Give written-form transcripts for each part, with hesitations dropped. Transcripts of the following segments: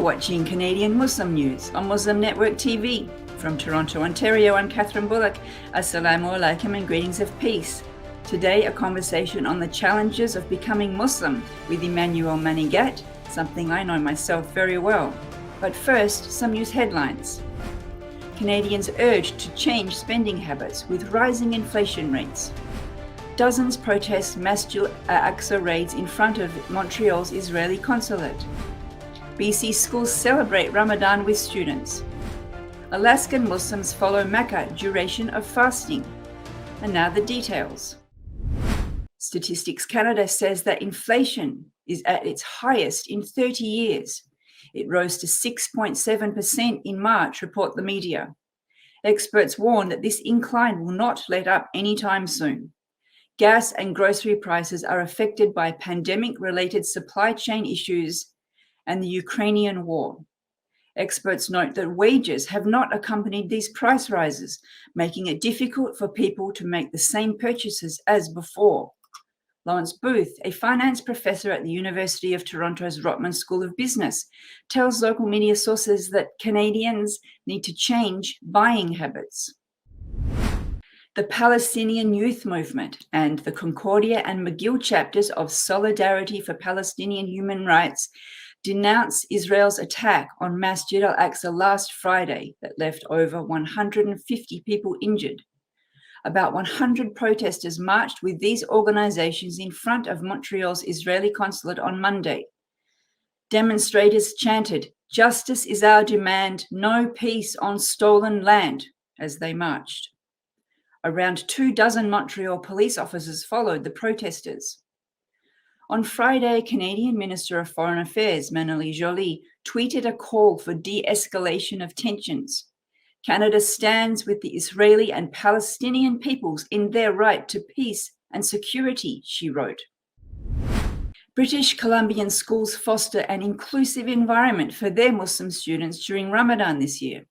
watching Canadian Muslim News on Muslim Network TV. From Toronto, Ontario, I'm Catherine Bullock. Assalamu alaikum and greetings of peace. Today, a conversation on the challenges of becoming Muslim with Emmanuelle Manigat, something I know myself very well. But first, some news headlines. Canadians urged to change spending habits with rising inflation rates. Dozens protest Masjid Al-Aqsa raids in front of Montreal's Israeli Consulate. BC schools celebrate Ramadan with students. Alaskan Muslims follow Makkah duration of fasting. And now the details. Statistics Canada says that inflation is at its highest in 30 years. It rose to 6.7% in March, report the media. Experts warn that this incline will not let up anytime soon. Gas and grocery prices are affected by pandemic-related supply chain issues and the Ukrainian war. Experts note that wages have not accompanied these price rises, making it difficult for people to make the same purchases as before. Lawrence Booth, a finance professor at the University of Toronto's Rotman School of Business, tells local media sources that Canadians need to change buying habits. The Palestinian Youth Movement and the Concordia and McGill chapters of Solidarity for Palestinian Human Rights denounce Israel's attack on Masjid Al-Aqsa last Friday that left over 150 people injured. About 100 protesters marched with these organizations in front of Montreal's Israeli consulate on Monday. Demonstrators chanted, "Justice is our demand, no peace on stolen land," as they marched. Around 24 Montreal police officers followed the protesters. On Friday, Canadian Minister of Foreign Affairs, Emmanuelle, tweeted a call for de-escalation of tensions. Canada stands with the Israeli and Palestinian peoples in their right to peace and security, she wrote. British Columbian schools foster an inclusive environment for their Muslim students during Ramadan this year.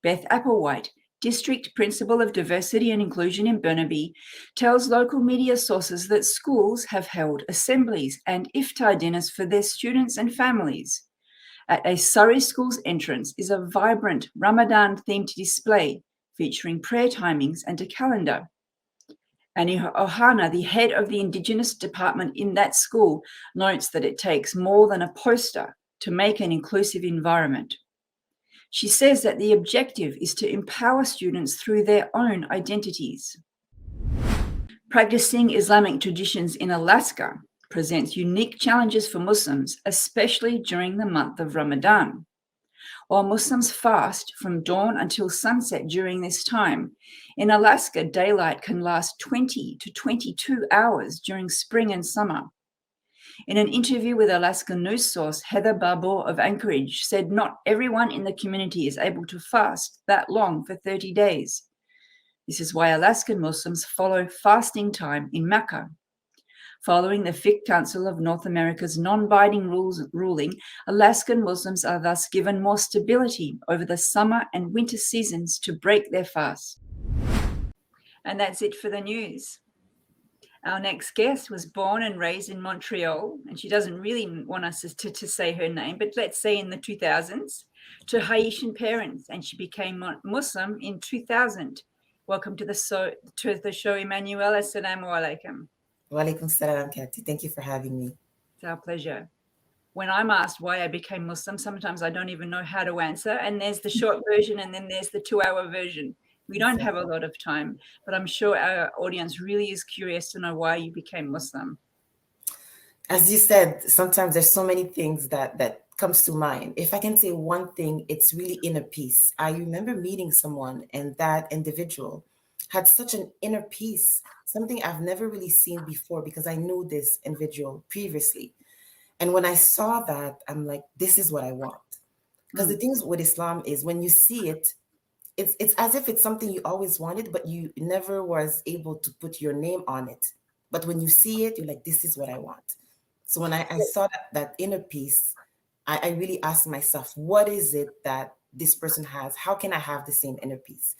Beth Applewhite, District Principal of Diversity and Inclusion in Burnaby, tells local media sources that schools have held assemblies and iftar dinners for their students and families. At a Surrey school's entrance is a vibrant Ramadan-themed display featuring prayer timings and a calendar. Annie Ohana, the head of the Indigenous department in that school, notes that it takes more than a poster to make an inclusive environment. She says that the objective is to empower students through their own identities. Practicing Islamic traditions in Alaska presents unique challenges for Muslims, especially during the month of Ramadan. While Muslims fast from dawn until sunset during this time, in Alaska, daylight can last 20 to 22 hours during spring and summer. In an interview with Alaskan news source, Heather Barbour of Anchorage said not everyone in the community is able to fast that long for 30 days. This is why Alaskan Muslims follow fasting time in Makkah. Following the Fiqh Council of North America's non-binding ruling, Alaskan Muslims are thus given more stability over the summer and winter seasons to break their fast. And that's it for the news. Our next guest was born and raised in Montreal, and she doesn't really want us to say her name, but let's say in the 2000s, to Haitian parents, and she became Muslim in 2000. Welcome to the show, Emmanuelle. Assalamu alaikum. Wa alaikum salam, Kathy. Thank you for having me. It's our pleasure. When I'm asked why I became Muslim, sometimes I don't even know how to answer, and there's the short version and then there's the 2-hour version. We don't have a lot of time, but I'm sure our audience really is curious to know why you became Muslim. As you said, sometimes there's so many things that comes to mind. If I can say one thing, it's really inner peace. I remember meeting someone, and that individual had such an inner peace, something I've never really seen before because I knew this individual previously. And when I saw that, I'm like, this is what I want. Because the things with Islam is when you see it, it's as if it's something you always wanted, but you never was able to put your name on it. But when you see it, you're like, this is what I want. So when I saw that inner peace, I really asked myself, what is it that this person has? How can I have the same inner peace?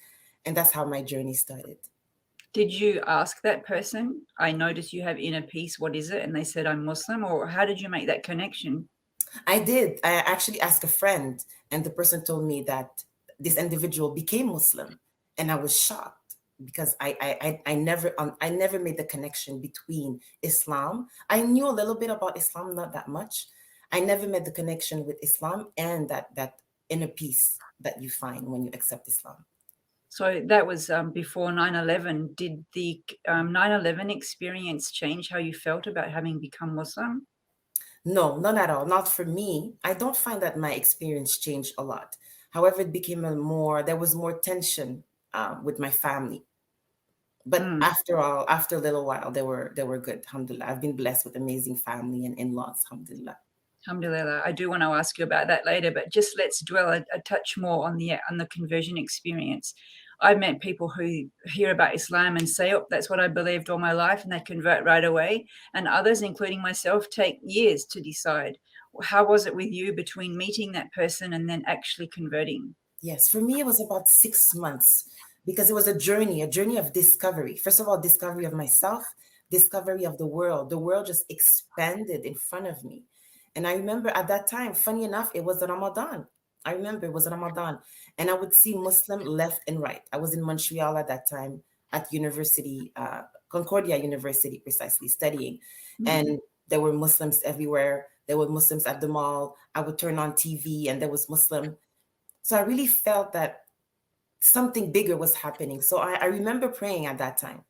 And that's how my journey started. Did you ask that person, I notice you have inner peace, what is it? And they said, I'm Muslim, or how did you make that connection? I did. I actually asked a friend, and the person told me that this individual became Muslim, and I was shocked because I never made the connection between Islam. I knew a little bit about Islam, not that much. I never made the connection with Islam and that inner peace that you find when you accept Islam. So that was before 9/11. Did the 9/11 experience change how you felt about having become Muslim? No, none at all. Not for me. I don't find that my experience changed a lot. However, it became there was more tension with my family. But Mm. after all, after a little while, they were good. Alhamdulillah. I've been blessed with amazing family and in-laws. Alhamdulillah. Alhamdulillah. I do want to ask you about that later, but just let's dwell a touch more on the conversion experience. I've met people who hear about Islam and say, "Oh, that's what I believed all my life," and they convert right away. And others, including myself, take years to decide. How was it with you between meeting that person and then actually converting? Yes, for me, it was about 6 months because it was a journey of discovery. First of all, discovery of myself, discovery of the world. The world just expanded in front of me. And I remember at that time, funny enough, it was Ramadan. I remember it was Ramadan. And I would see Muslim left and right. I was in Montreal at that time at university, Concordia University, precisely studying. Mm. And there were Muslims everywhere. There were Muslims at the mall. I would turn on TV and there was Muslim. So I really felt that something bigger was happening. So I remember praying at that time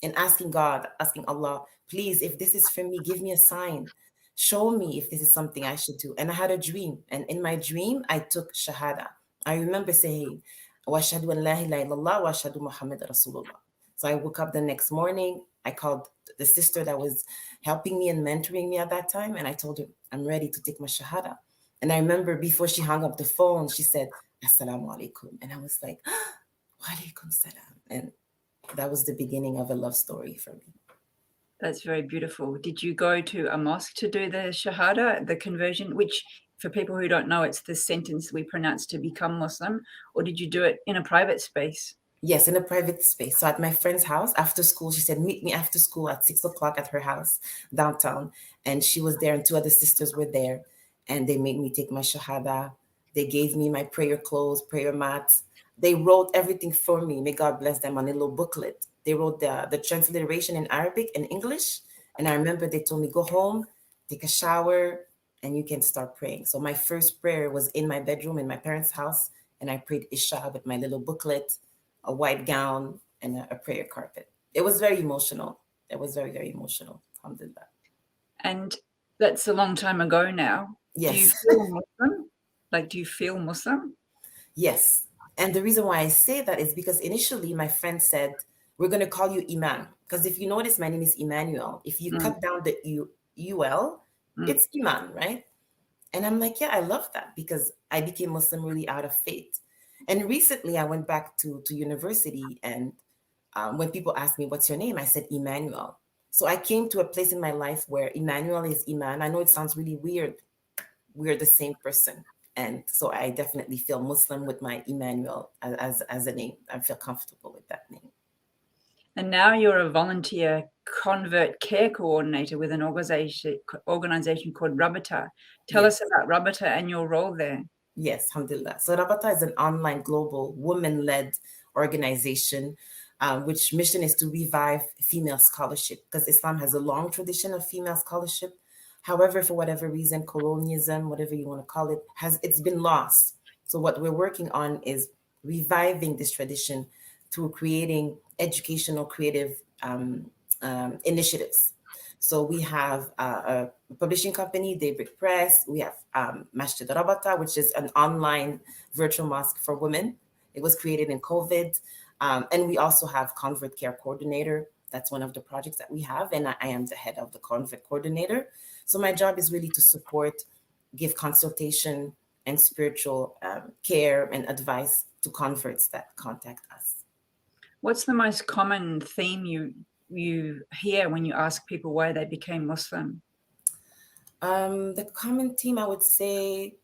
and asking God, asking Allah, please, if this is for me, give me a sign. Show me if this is something I should do. And I had a dream. And in my dream, I took Shahada. I remember saying, Washhadu an la ilaha illallah wa ashhadu Muhammad Rasulullah. So I woke up the next morning. I called the sister that was helping me and mentoring me at that time. And I told her, I'm ready to take my Shahada. And I remember before she hung up the phone, she said, Assalamu alaikum. And I was like, Wa alaikum salam. And that was the beginning of a love story for me. That's very beautiful. Did you go to a mosque to do the Shahada, the conversion, which for people who don't know, it's the sentence we pronounce to become Muslim, or did you do it in a private space? Yes, in a private space. So at my friend's house after school, she said, meet me after school at 6 o'clock at her house downtown. And she was there and two other sisters were there. And they made me take my Shahada. They gave me my prayer clothes, prayer mats. They wrote everything for me. May God bless them on a little booklet. They wrote the transliteration in Arabic and English. And I remember they told me, go home, take a shower, and you can start praying. So my first prayer was in my bedroom in my parents' house. And I prayed Isha with my little booklet, a white gown, and a prayer carpet. It was very emotional. It was very, very emotional. Alhamdulillah. And that's a long time ago now. Do you Yes. feel Muslim? Like, do you feel Muslim? Yes. And the reason why I say that is because initially my friend said, we're going to call you Iman. Because if you notice, my name is Emmanuelle. If you cut down the UL, it's Iman, right? And I'm like, yeah, I love that because I became Muslim really out of faith. And recently I went back to university, and when people ask me, what's your name? I said, Emmanuelle. So I came to a place in my life where Emmanuelle is Iman. I know it sounds really weird. We're the same person. And so I definitely feel Muslim with my Emmanuelle as a name. I feel comfortable with that name. And now you're a volunteer convert care coordinator with an organization called Rabata. Tell us about Rabata and your role there. Yes, alhamdulillah. So Rabata is an online global women-led organization, which mission is to revive female scholarship because Islam has a long tradition of female scholarship. However, for whatever reason, colonialism, whatever you want to call it, it's been lost. So what we're working on is reviving this tradition through creating educational, creative initiatives. So we have a publishing company, Daybreak Press. We have Masjid Rabata, which is an online virtual mosque for women. It was created in COVID. And we also have Convert Care Coordinator. That's one of the projects that we have. And I am the head of the Convert Coordinator. So my job is really to support, give consultation and spiritual care and advice to converts that contact us. What's the most common theme you hear when you ask people why they became Muslim? The common theme, I would say,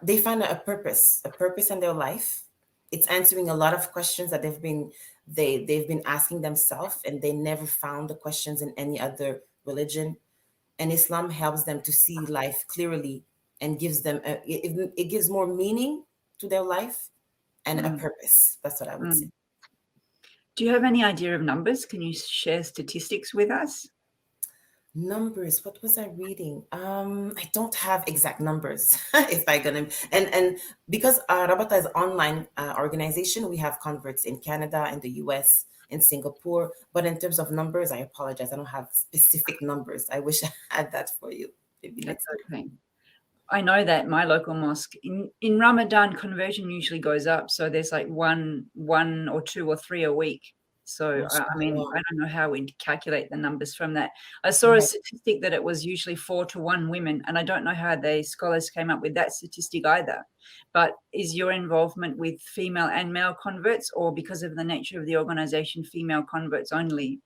they find a purpose in their life. It's answering a lot of questions that they've been asking themselves, and they never found the questions in any other religion. and Islam helps them to see life clearly and gives them it gives more meaning to their life and a purpose. That's what I would say. Do you have any idea of numbers? Can you share statistics with us? Numbers, what was I reading? I don't have exact numbers. If I gonna and because Rabata is online organization, we have converts in Canada and the US, in Singapore. But in terms of numbers, I apologize. I don't have specific numbers. I wish I had that for you. Maybe That's next time. okay. I know that my local mosque in Ramadan, conversion usually goes up. So there's like one or two or three a week. So I mean, Mashallah. I don't know how we'd calculate the numbers from that. I saw a Right. statistic that it was usually 4 to 1 women, and I don't know how the scholars came up with that statistic either. But is your involvement with female and male converts, or because of the nature of the organization, female converts only?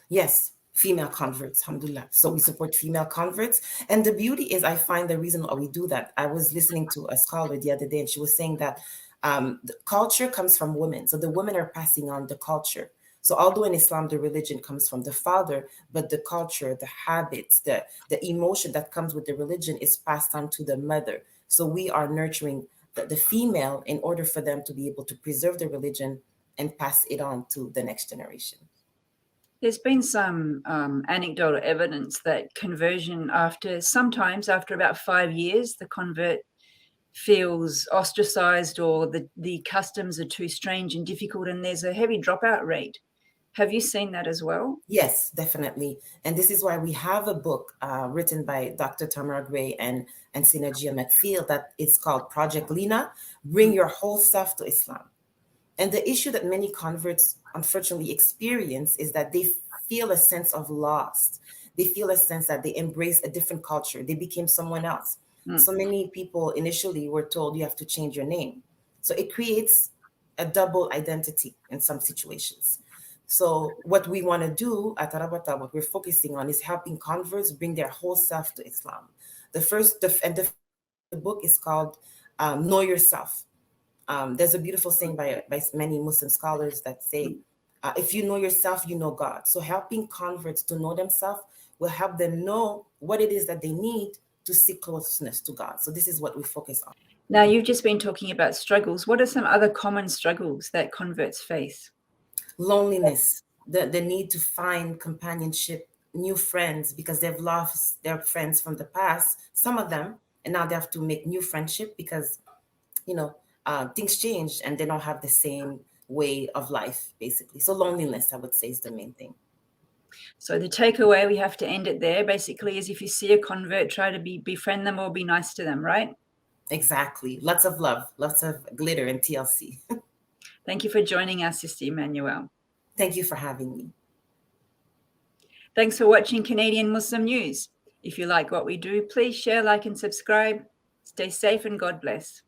Yes, female converts, alhamdulillah. So we support female converts. And the beauty is, I find the reason why we do that. I was listening to a scholar the other day, and she was saying that the culture comes from women. So the women are passing on the culture. So although in Islam, the religion comes from the father, but the culture, the habits, the emotion that comes with the religion is passed on to the mother. So we are nurturing the female in order for them to be able to preserve the religion and pass it on to the next generation. There's been some anecdotal evidence that conversion sometimes after about 5 years, the convert feels ostracized or the customs are too strange and difficult, and there's a heavy dropout rate. Have you seen that as well? Yes, definitely. And this is why we have a book written by Dr. Tamara Gray and Synergia McField that is called Project Lena, Bring Your Whole Self to Islam. And the issue that many converts unfortunately experience is that they feel a sense of loss. They feel a sense that they embrace a different culture. They became someone else. So many people initially were told you have to change your name. So it creates a double identity in some situations. So what we want to do at Rabata, what we're focusing on is helping converts bring their whole self to Islam. The book is called Know Yourself. There's a beautiful saying by many Muslim scholars that say, if you know yourself, you know God. So helping converts to know themselves will help them know what it is that they need to seek closeness to God. So this is what we focus on. Now, you've just been talking about struggles. What are some other common struggles that converts face? Loneliness, the need to find companionship, new friends, because they've lost their friends from the past, some of them, and now they have to make new friendship because, you know, things change and they don't have the same way of life, basically. So loneliness, I would say, is the main thing. So the takeaway, we have to end it there, basically, is if you see a convert, try to befriend them or be nice to them, right? Exactly. Lots of love, lots of glitter and TLC. Thank you for joining us, Sister Emmanuelle. Thank you for having me. Thanks for watching Canadian Muslim News. If you like what we do, please share, like, and subscribe. Stay safe and God bless.